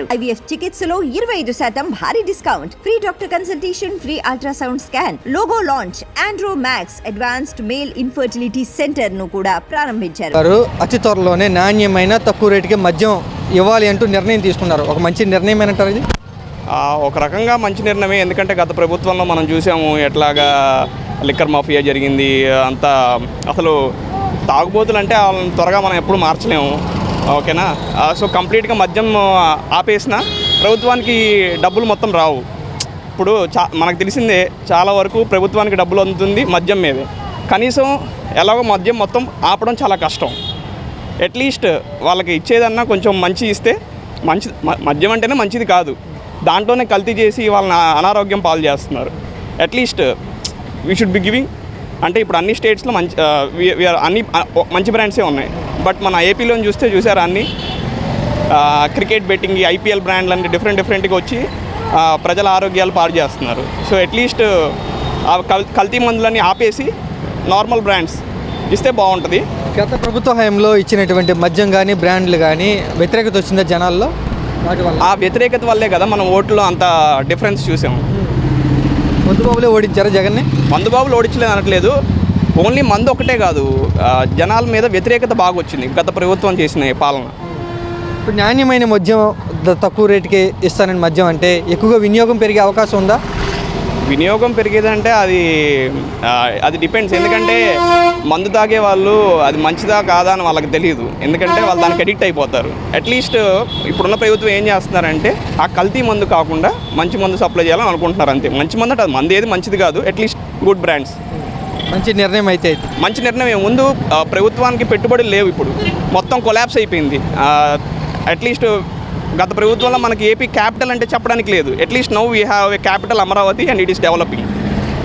IVF చికిత్సలో 25% భారీ discount, free doctor consultation, free ultrasound scan, logo launch, Andro max advanced male infertility centre ను కూడా ప్రారంభించారు. అతి త్వరలోనే నాణ్యమైన తక్కువ రేటుకి మద్యం ఇవ్వాలి అంటూ నిర్ణయం తీసుకున్నారు. ఒక మంచి నిర్ణయం అంటారు ఇది. ఒక రకంగా మంచి నిర్ణయమే. ఎందుకంటే గత ప్రభుత్వంలో మనం చూసాము ఎట్లాగా లిక్కర్ మాఫియా జరిగింది. అంతా అసలు తాగుబోతులు అంటే వాళ్ళని త్వరగా మనం ఎప్పుడు మార్చలేము. ఓకేనా. సో కంప్లీట్గా మద్యం ఆపేసిన ప్రభుత్వానికి డబ్బులు మొత్తం రావు. ఇప్పుడు మనకు తెలిసిందే చాలా వరకు ప్రభుత్వానికి డబ్బులు అందుతుంది మద్యం మీదే. కనీసం ఎలాగో మద్యం మొత్తం ఆపడం చాలా కష్టం. అట్లీస్ట్ వాళ్ళకి ఇచ్చేదన్నా కొంచెం మంచి ఇస్తే మంచి. మద్యం అంటేనే మంచిది కాదు, దాంట్లోనే కల్తీ చేసి వాళ్ళని అనారోగ్యం పాలు చేస్తున్నారు. At least we should be giving. అంటే ఇప్పుడు అన్ని స్టేట్స్లో అన్ని మంచి బ్రాండ్సే ఉన్నాయి. బట్ మన ఏపీలో చూసారు అన్ని క్రికెట్ బెట్టింగ్, IPL బ్రాండ్లు అన్ని డిఫరెంట్గా వచ్చి ప్రజల ఆరోగ్యాలు పాడు చేస్తున్నారు. సో అట్లీస్ట్ కల్తీ మందులన్నీ ఆపేసి నార్మల్ బ్రాండ్స్ ఇస్తే బాగుంటుంది. గత ప్రభుత్వ హయాంలో ఇచ్చినటువంటి మద్యం కానీ బ్రాండ్లు కానీ వ్యతిరేకత వచ్చిందా జనాల్లో? ఆ వ్యతిరేకత వల్లే కదా మనం ఓట్లో అంత డిఫరెన్స్ చూసాము. మందుబాబులే ఓడించారా జగన్ని? మందుబాబులు ఓడించలేదు అనట్లేదు. ఓన్లీ మందు ఒకటే కాదు, జనాల మీద వ్యతిరేకత బాగా వచ్చింది గత ప్రభుత్వం చేసిన పాలన. ఇప్పుడు నాణ్యమైన మద్యం తక్కువ రేటుకి ఇస్తానని మద్యం అంటే ఎక్కువగా వినియోగం పెరిగే అవకాశం ఉందా? వినియోగం పెరిగేదంటే అది డిపెండ్స్. ఎందుకంటే మందు తాగే వాళ్ళు అది మంచిదా కాదా అని వాళ్ళకి తెలియదు. ఎందుకంటే వాళ్ళు దానికి అడిక్ట్ అయిపోతారు. అట్లీస్ట్ ఇప్పుడున్న ప్రభుత్వం ఏం చేస్తున్నారంటే ఆ కల్తీ మందు కాకుండా మంచి మందు సప్లై చేయాలని అనుకుంటున్నారు అంతే. మంచి మందు అంటే అది మందు ఏది మంచిది కాదు. At least good brands. మంచి నిర్ణయం అయితే మంచి నిర్ణయం. ముందు ప్రభుత్వానికి పెట్టుబడులు లేవు, ఇప్పుడు మొత్తం కొలాప్స్ అయిపోయింది. అట్లీస్ట్ గత ప్రభుత్వంలో మనకి ఏపీ క్యాపిటల్ అంటే చెప్పడానికి లేదు. At least now we have a capital Amaravati and it is developing.